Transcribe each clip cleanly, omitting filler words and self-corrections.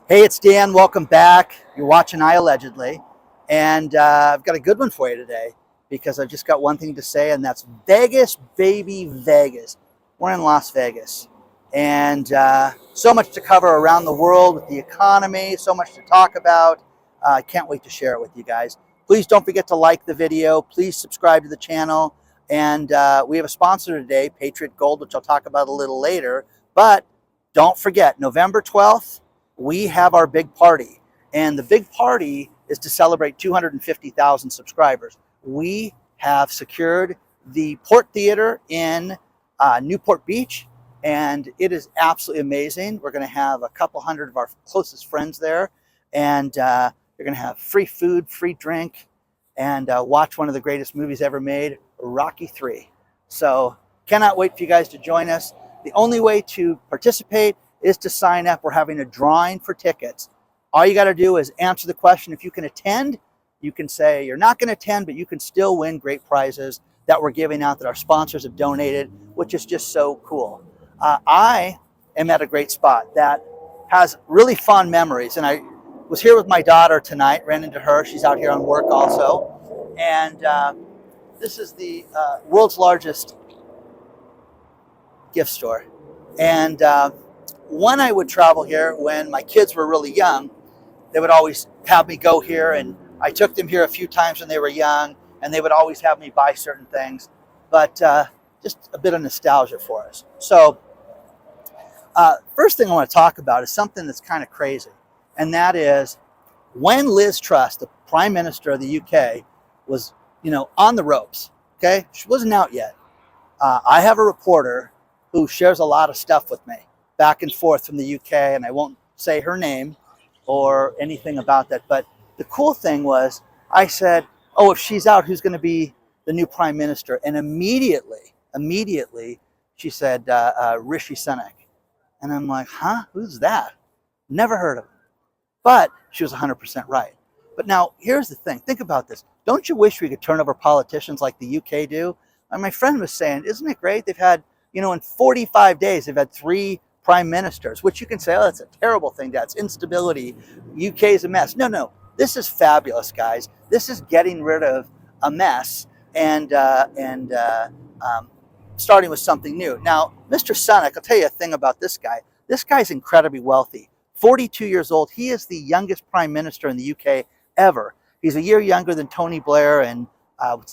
Hey, it's Dan. Welcome back. You're watching iAllegedly. And I've got a good one for you today because I've just got one thing to say, and that's Vegas, baby, Vegas. We're in Las Vegas. And so much to cover around the world with the economy, so much to talk about. I can't wait to share it with you guys. Please don't forget to like the video. Please subscribe to the channel. And we have a sponsor today, Patriot Gold, which I'll talk about a little later. But don't forget, November 12th, we have our big party, and the big party is to celebrate 250,000 subscribers. We have secured the Port Theater in Newport Beach, and it is absolutely amazing. We're going to have a couple hundred of our closest friends there, and you're going to have free food, free drink, and watch one of the greatest movies ever made, Rocky III. So cannot wait for you guys to join us. The only way to participate is to sign up. We're having a drawing for tickets. All you got to do is answer the question. If you can attend, you can say you're not going to attend, but you can still win great prizes that we're giving out that our sponsors have donated, which is just so cool. I am at a great spot that has really fond memories, and I was here with my daughter tonight, ran into her. She's out here on work also. And this is the world's largest gift store. And when I would travel here, when my kids were really young, they would always have me go here, and I took them here a few times when they were young, and they would always have me buy certain things. But just a bit of nostalgia for us. So first thing I want to talk about is something that's kind of crazy, and that is when Liz Truss, the Prime Minister of the UK, was on the ropes. Okay, she wasn't out yet. I have a reporter who shares a lot of stuff with me back and forth from the UK, and I won't say her name or anything about that. But the cool thing was, I said, oh, if she's out, who's going to be the new prime minister? And immediately, she said, Rishi Sunak. And I'm like, huh? Who's that? Never heard of him. But she was 100% right. But now, here's the thing. Think about this. Don't you wish we could turn over politicians like the UK do? And my friend was saying, isn't it great? They've had, in 45 days, they've had 3 prime ministers, which you can say, oh, that's a terrible thing. That's instability. UK is a mess. No. This is fabulous, guys. This is getting rid of a mess and starting with something new. Now, Mr. Sunak, I'll tell you a thing about this guy. This guy's incredibly wealthy. 42 years old. He is the youngest prime minister in the UK ever. He's a year younger than Tony Blair and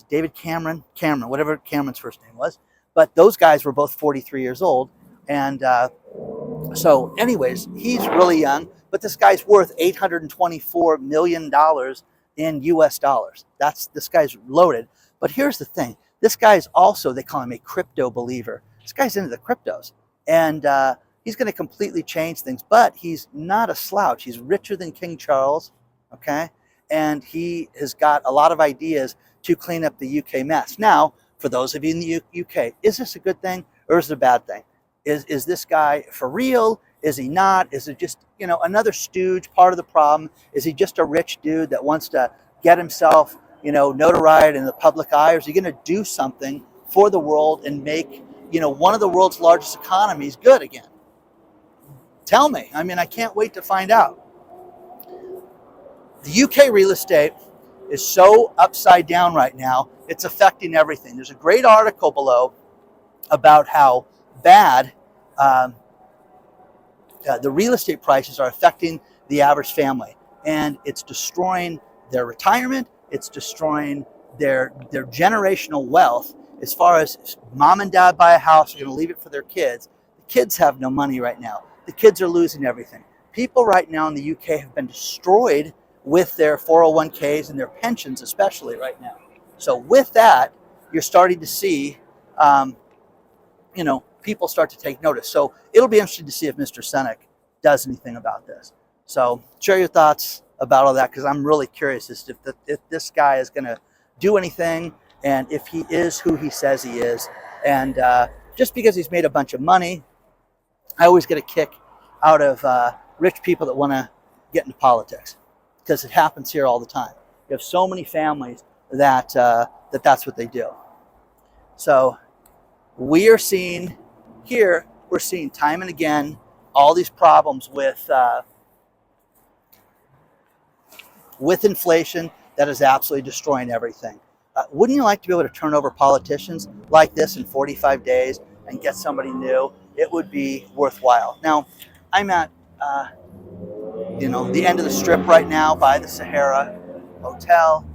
David Cameron, whatever Cameron's first name was. But those guys were both 43 years old. And so anyways, he's really young, but this guy's worth $824 million in US dollars. This guy's loaded. But here's the thing. This guy's also, they call him a crypto believer. This guy's into the cryptos. And he's going to completely change things, but he's not a slouch. He's richer than King Charles, okay? And he has got a lot of ideas to clean up the UK mess. Now, for those of you in the UK, is this a good thing or is it a bad thing? Is this guy for real? Is he not? Is it just, another stooge, part of the problem? Is he just a rich dude that wants to get himself, notoriety in the public eye? Or is he going to do something for the world and make, one of the world's largest economies good again? Tell me. I mean, I can't wait to find out. The UK real estate is so upside down right now, it's affecting everything. There's a great article below about how bad the real estate prices are affecting the average family, and it's destroying their retirement. It's destroying their generational wealth. As far as mom and dad buy a house, they're going to leave it for their kids. The kids have no money right now. The kids are losing everything. People right now in the UK have been destroyed with their 401ks and their pensions, especially right now. So with that, you're starting to see people start to take notice. So it'll be interesting to see if Mr. Sunak does anything about this. So share your thoughts about all that, because I'm really curious as to if this guy is going to do anything, and if he is who he says he is. And just because he's made a bunch of money, I always get a kick out of rich people that want to get into politics, because it happens here all the time. You have so many families that that's what they do. So we are seeing here, we're seeing time and again all these problems with with inflation that is absolutely destroying everything. Wouldn't you like to be able to turn over politicians like this in 45 days and get somebody new? It would be worthwhile. Now, I'm at the end of the strip right now by the Sahara Hotel.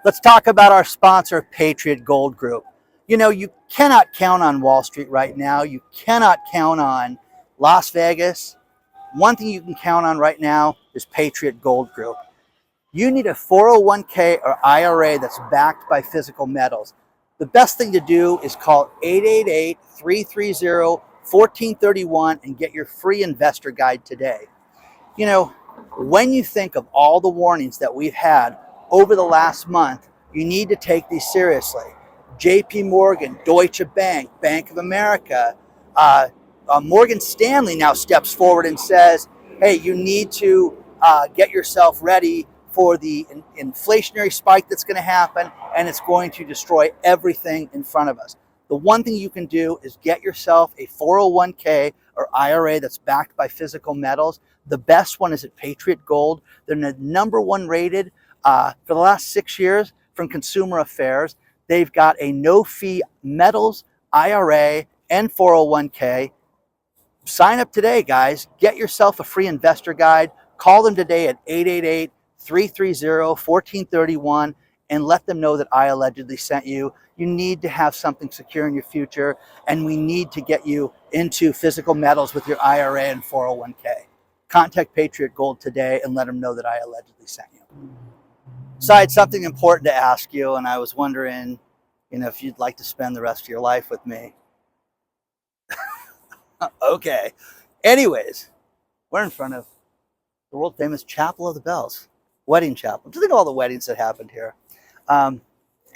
Let's talk about our sponsor, Patriot Gold Group. You cannot count on Wall Street right now. You cannot count on Las Vegas. One thing you can count on right now is Patriot Gold Group. You need a 401k or IRA that's backed by physical metals. The best thing to do is call 888-330-1431 and get your free investor guide today. When you think of all the warnings that we've had over the last month, you need to take these seriously. JP Morgan, Deutsche Bank, Bank of America, Morgan Stanley now steps forward and says, hey, you need to get yourself ready for the inflationary spike that's going to happen, and it's going to destroy everything in front of us. The one thing you can do is get yourself a 401k or IRA that's backed by physical metals. The best one is at Patriot Gold. They're the #1 rated for the last 6 years from Consumer Affairs. They've got a no-fee metals IRA and 401k. Sign up today, guys. Get yourself a free investor guide. Call them today at 888-330-1431 and let them know that I allegedly sent you. You need to have something secure in your future, and we need to get you into physical metals with your IRA and 401k. Contact Patriot Gold today and let them know that I allegedly sent you. So I had something important to ask you, and I was wondering, if you'd like to spend the rest of your life with me. Okay. Anyways, we're in front of the world famous Chapel of the Bells, wedding chapel. Just think of all the weddings that happened here.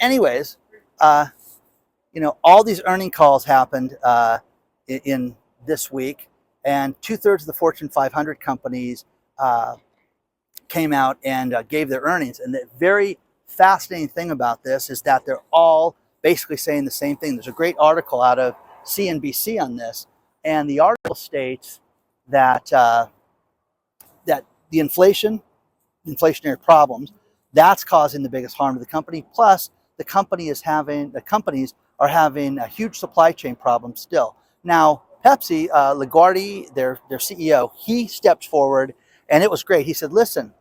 Anyways, all these earning calls happened in this week, and 2/3 of the Fortune 500 companies came out and gave their earnings. And the very fascinating thing about this is that they're all basically saying the same thing. There's a great article out of CNBC on this, and the article states that that the inflationary problems, that's causing the biggest harm to the company. Plus, the companies are having a huge supply chain problem still. Now, Pepsi, LaGuardia, their CEO, he stepped forward, and it was great. He said, listen,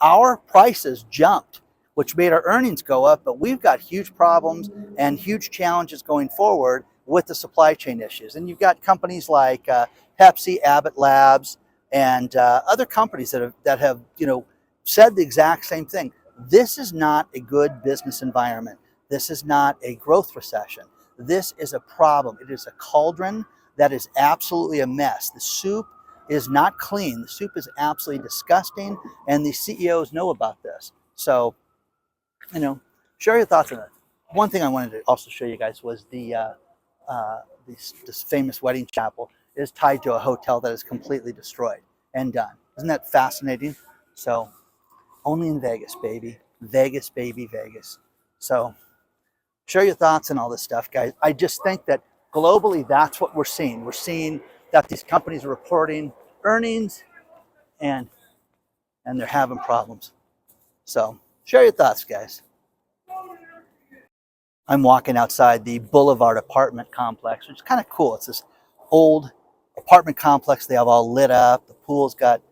our prices jumped, which made our earnings go up, but we've got huge problems and huge challenges going forward with the supply chain issues. And you've got companies like Pepsi, Abbott Labs, and other companies that have said the exact same thing. This is not a good business environment. This is not a growth recession. This is a problem. It is a cauldron that is absolutely a mess. The soup is not clean. The soup is absolutely disgusting, and the CEOs know about this. So, share your thoughts on it. One thing I wanted to also show you guys was this famous wedding chapel is tied to a hotel that is completely destroyed and done. Isn't that fascinating? So, only in Vegas, baby. Vegas, baby, Vegas. So, share your thoughts on all this stuff, guys. I just think that globally, that's what we're seeing. We're seeing that these companies are reporting earnings and they're having problems. So, share your thoughts, guys. I'm walking outside the Boulevard apartment complex, which is kind of cool. It's this old apartment complex. They have all lit up. The pool's got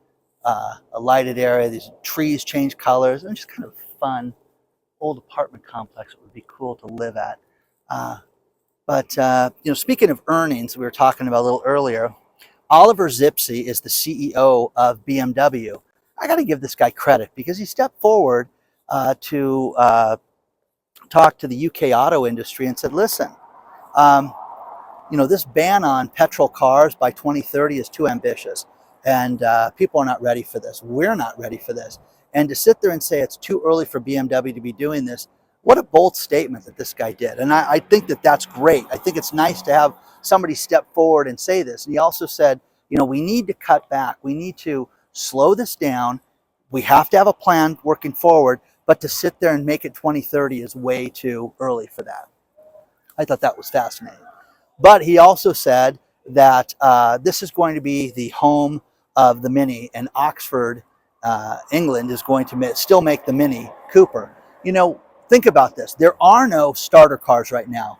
a lighted area. These trees change colors. It's just kind of fun old apartment complex. It would be cool to live at. But speaking of earnings, we were talking about a little earlier. Oliver Zipse is the CEO of BMW. I got to give this guy credit because he stepped forward to talk to the UK auto industry and said, listen, this ban on petrol cars by 2030 is too ambitious. And people are not ready for this. We're not ready for this. And to sit there and say it's too early for BMW to be doing this, what a bold statement that this guy did. And I think that that's great. I think it's nice to have somebody step forward and say this. And he also said, we need to cut back. We need to slow this down. We have to have a plan working forward, but to sit there and make it 2030 is way too early for that. I thought that was fascinating. But he also said that this is going to be the home of the Mini, and Oxford England is going to still make the Mini Cooper. You know, think about this. There are no starter cars right now.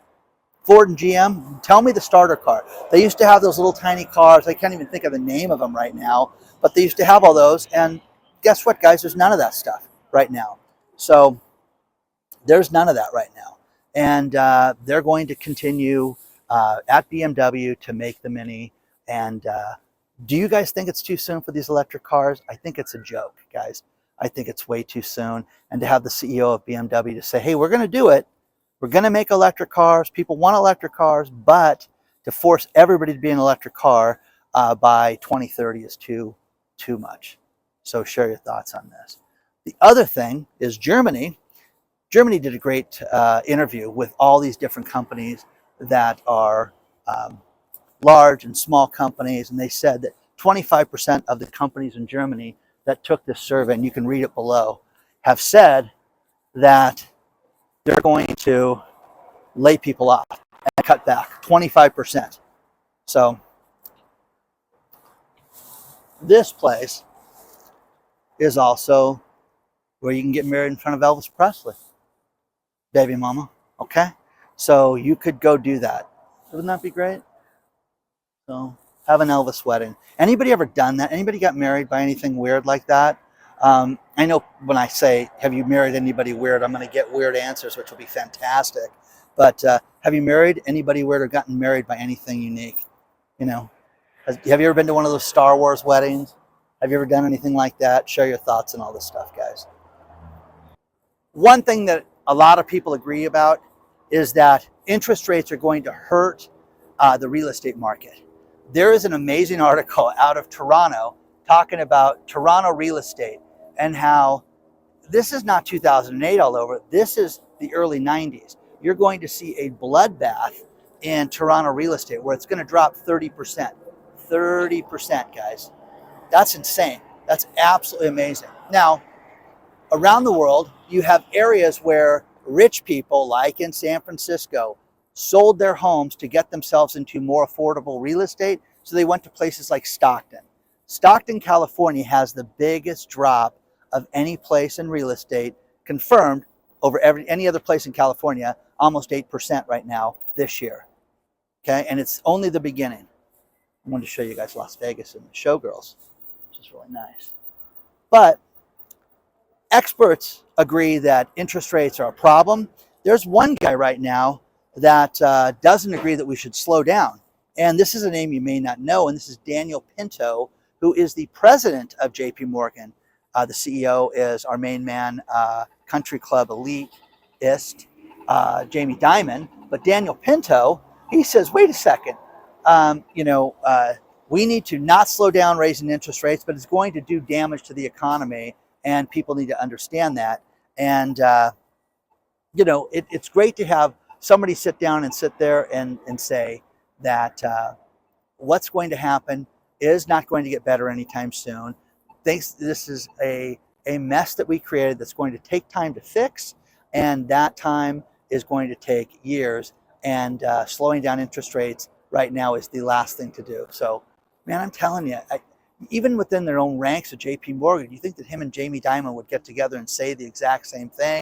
Ford and GM, tell me the starter car. They used to have those little tiny cars. I can't even think of the name of them right now, but they used to have all those. And guess what, guys? There's none of that stuff right now. So there's none of that right now. And they're going to continue at BMW to make the Mini. And do you guys think it's too soon for these electric cars? I think it's a joke, guys. I think it's way too soon. And to have the CEO of BMW to say, hey, we're going to do it. We're going to make electric cars. People want electric cars, but to force everybody to be an electric car by 2030 is too much. So share your thoughts on this. The other thing is Germany. Germany did a great interview with all these different companies that are large and small companies, and they said that 25% of the companies in Germany that took this survey, and you can read it below, have said that they're going to lay people off and cut back 25%. So this place is also where you can get married in front of Elvis Presley, baby mama. Okay, so you could go do that. Wouldn't that be great? So have an Elvis wedding. Anybody ever done that? Anybody got married by anything weird like that? I know when I say, have you married anybody weird, I'm going to get weird answers, which will be fantastic. But have you married anybody weird or gotten married by anything unique? You know, have you ever been to one of those Star Wars weddings? Have you ever done anything like that? Share your thoughts on all this stuff, guys. One thing that a lot of people agree about is that interest rates are going to hurt the real estate market. There is an amazing article out of Toronto talking about Toronto real estate and how this is not 2008 all over. This is the early 90s. You're going to see a bloodbath in Toronto real estate where it's going to drop 30%. 30%, guys. That's insane. That's absolutely amazing. Now, around the world, you have areas where rich people, like in San Francisco, sold their homes to get themselves into more affordable real estate. So they went to places like Stockton. Stockton, California has the biggest drop of any place in real estate confirmed over any other place in California, almost 8% right now this year. Okay, and it's only the beginning. I wanted to show you guys Las Vegas and the showgirls, which is really nice. But experts agree that interest rates are a problem. There's one guy right now that doesn't agree that we should slow down. And this is a name you may not know, and this is Daniel Pinto, who is the president of JP Morgan. The CEO is our main man, Country Club eliteist, Jamie Dimon. But Daniel Pinto, he says, wait a second, we need to not slow down raising interest rates, but it's going to do damage to the economy, and people need to understand that. And, it's great to have somebody sit down and sit there and say that what's going to happen is not going to get better anytime soon. This is a mess that we created that's going to take time to fix, and that time is going to take years, and slowing down interest rates right now is the last thing to do. So, man, I'm telling you, even within their own ranks of JP Morgan, you think that him and Jamie Dimon would get together and say the exact same thing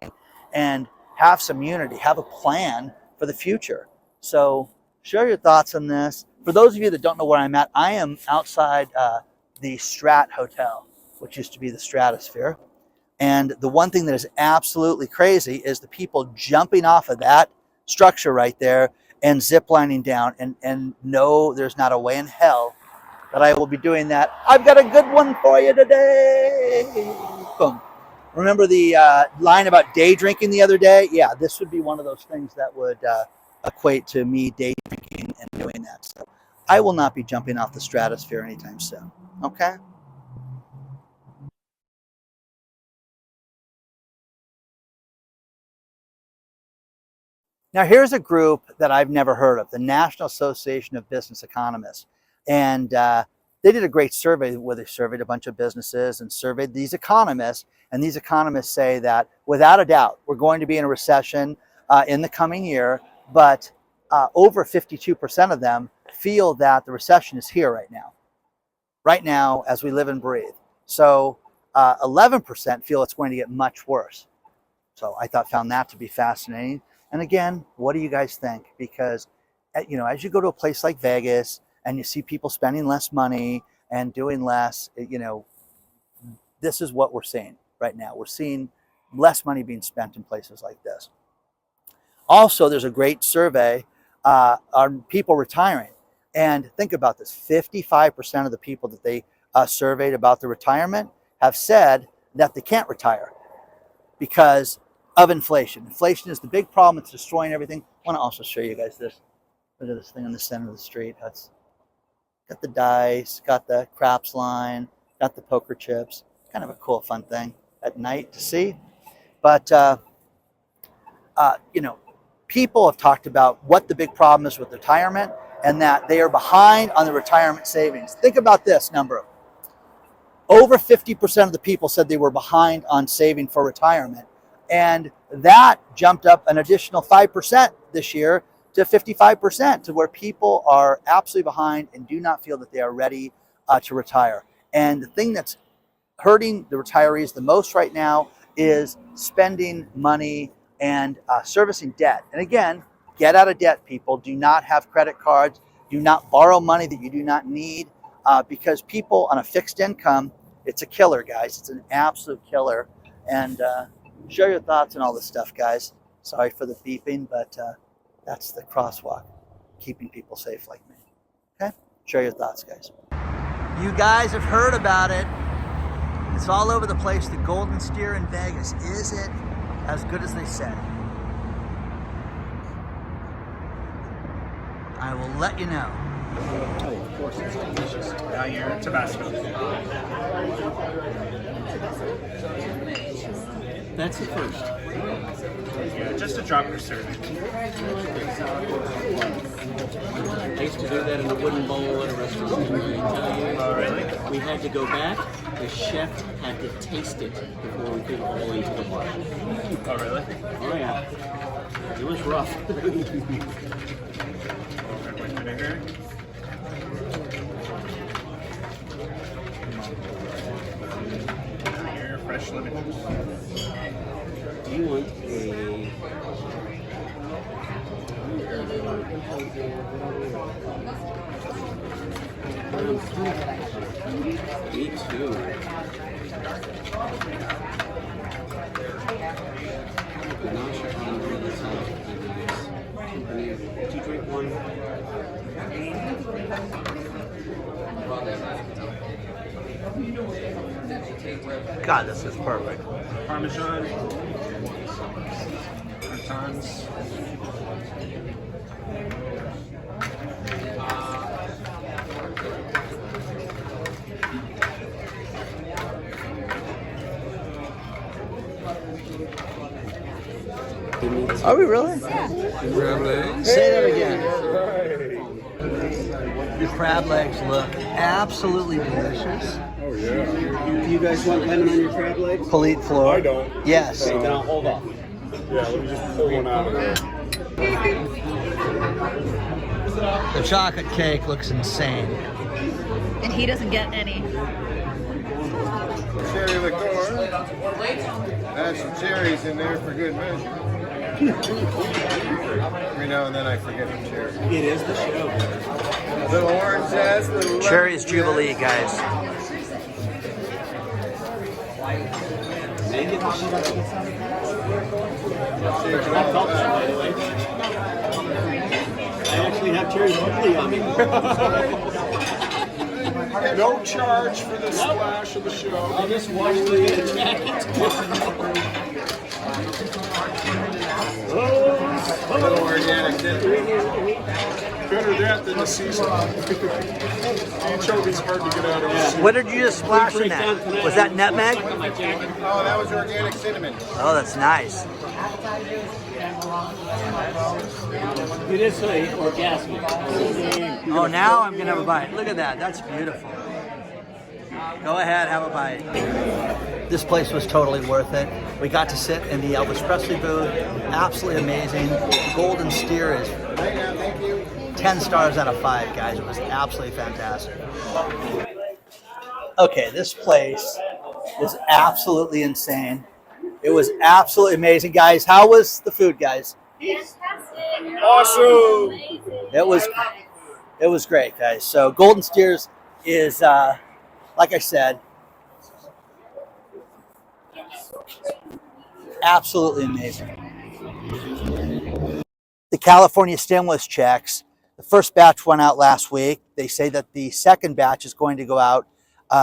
and have some unity, have a plan for the future. So share your thoughts on this. For those of you that don't know where I'm at, I am outside the Strat Hotel, which used to be the Stratosphere. And the one thing that is absolutely crazy is the people jumping off of that structure right there and ziplining down. And no, there's not a way in hell that I will be doing that. I've got a good one for you today. Boom. Remember the line about day drinking the other day? Yeah, this would be one of those things that would equate to me day drinking and doing that. So I will not be jumping off the Stratosphere anytime soon. Okay? Now, here's a group that I've never heard of, the National Association of Business Economists. And they did a great survey where they surveyed a bunch of businesses and surveyed these economists. And these economists say that, without a doubt, we're going to be in a recession in the coming year. But over 52% of them feel that the recession is here right now as we live and breathe. So 11% feel it's going to get much worse. So I found that to be fascinating. And again, what do you guys think? Because you know, as you go to a place like Vegas and you see people spending less money and doing less, you know, this is what we're seeing right now. We're seeing less money being spent in places like this. Also, there's a great survey on people retiring. And think about this, 55% of the people that they surveyed about the retirement have said that they can't retire because of inflation. Inflation is the big problem. It's destroying everything. I want to also show you guys this. Look at this thing in the center of the street. That's got the dice, got the craps line, got the poker chips. Kind of a cool, fun thing at night to see. But, you know, people have talked about what the big problem is with retirement and that they are behind on the retirement savings. Think about this number. Over 50% of the people said they were behind on saving for retirement. And that jumped up an additional 5% this year to 55%, to where people are absolutely behind and do not feel that they are ready to retire. And the thing that's hurting the retirees the most right now is spending money and servicing debt. And again, get out of debt, people. Do not have credit cards. Do not borrow money that you do not need, because people on a fixed income, it's a killer, guys. It's an absolute killer. And share your thoughts on all this stuff, guys. Sorry for the beeping, but that's the crosswalk, keeping people safe like me. Okay? Share your thoughts, guys. You guys have heard about it. It's all over the place, the Golden Steer in Vegas. Is it as good as they say? I will let you know. Oh, of course, it's delicious. Now your Tabasco. That's the first. Yeah, just a drop per serving. I used to do that in a wooden bowl at a restaurant. Oh, really? We had to go back. The chef had to taste it before we could go into the bar. Oh, really? Oh, yeah. It was rough. Vinegar. Your fresh lemon juice. Do you want a... Me too. Did you drink one? God, this is perfect. Parmesan. Croutons. Are we really? Crab legs. Say that again. The crab legs look absolutely delicious. Oh yeah. Do you guys want lemon on your crab legs? Polite floor. I don't. Yes. Okay, then I'll hold off. Yeah, let me just pull one out of there. The chocolate cake looks insane. And he doesn't get any. Cherry liqueur. Add some cherries in there for good measure. Every now and then I forget the cherry. It is the show. Little orange zest, little lemon Cherry's zest. Jubilee, guys. Make it the show. Shake it I all felt that, out. by the way. I actually have cherry Jubilee on me. No charge for the splash of the show. I'll just wash the jacket. A little organic cinnamon. Better that than the season. Anchovies hard to get out of the season. What did you just splash in that? Was that nutmeg? Oh, that was organic cinnamon. Oh, that's nice. It is orgasmic. Oh, now I'm going to have a bite. Look at that. That's beautiful. Go ahead, have a bite. This place was totally worth it. We got to sit in the Elvis Presley booth. Absolutely amazing. Golden Steer is 10 stars out of 5, guys. It was absolutely fantastic. Okay, this place was absolutely insane. It was absolutely amazing, guys. How was the food, guys? Awesome. It was it was great, guys. So Golden Steers is like I said, absolutely amazing. The California stimulus checks, the first batch went out last week. They say that the second batch is going to go out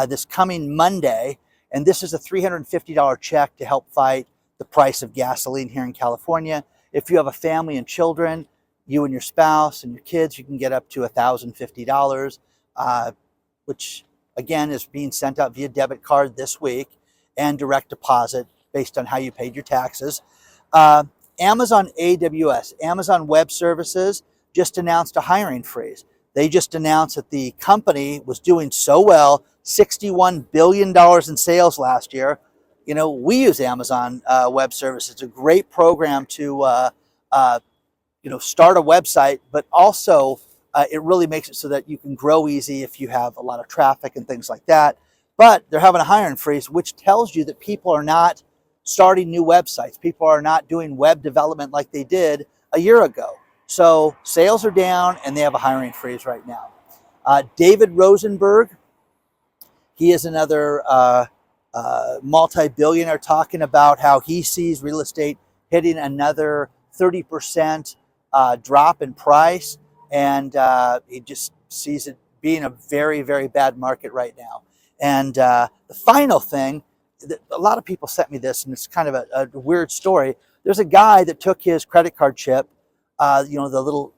this coming Monday. And this is a $350 check to help fight the price of gasoline here in California. If you have a family and children, you and your spouse and your kids, you can get up to $1,050, which again is being sent out via debit card this week and direct deposit based on how you paid your taxes. Amazon AWS, Amazon Web Services, just announced a hiring freeze. They just announced that the company was doing so well, $61 billion in sales last year. You know, we use Amazon Web Services. It's a great program to, start a website, but also it really makes it so that you can grow easy if you have a lot of traffic and things like that. But they're having a hiring freeze, which tells you that people are not starting new websites. People are not doing web development like they did a year ago. So sales are down and they have a hiring freeze right now. David Rosenberg, he is another multi-billionaire, talking about how he sees real estate hitting another 30% drop in price. And he just sees it being a very, very bad market right now. And the final thing, a lot of people sent me this, and it's kind of a weird story. There's a guy that took his credit card chip, the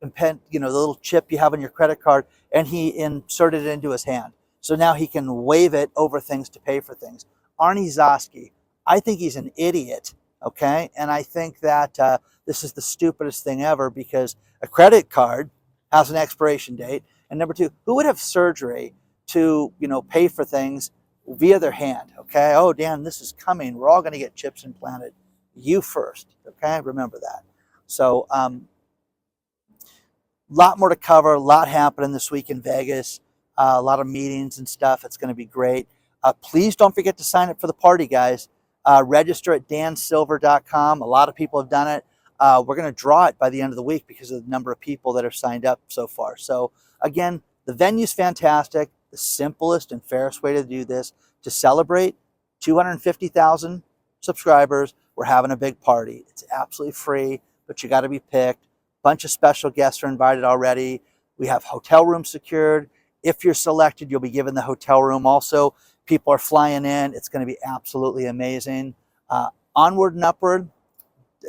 little chip you have on your credit card, and he inserted it into his hand. So now he can wave it over things to pay for things. Arnie Zosky, I think he's an idiot, okay? And I think that this is the stupidest thing ever, because a credit card has an expiration date. And number two, who would have surgery to, pay for things via their hand, okay? Oh, Dan, this is coming. We're all going to get chips implanted. You first, okay? Remember that. So lot more to cover, a lot happening this week in Vegas, a lot of meetings and stuff. It's going to be great. Please don't forget to sign up for the party, guys. Register at dansilver.com. A lot of people have done it. We're going to draw it by the end of the week because of the number of people that have signed up so far. So again, the venue's fantastic. The simplest and fairest way to do this, to celebrate 250,000 subscribers. We're having a big party. It's absolutely free, but you got to be picked. Bunch of special guests are invited already. We have hotel rooms secured. If you're selected, you'll be given the hotel room. Also, people are flying in. It's going to be absolutely amazing. Onward and upward.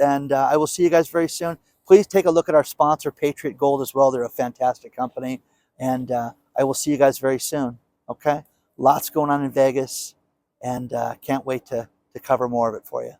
And I will see you guys very soon. Please take a look at our sponsor, Patriot Gold, as well. They're a fantastic company. And I will see you guys very soon. Okay? Lots going on in Vegas. And can't wait to cover more of it for you.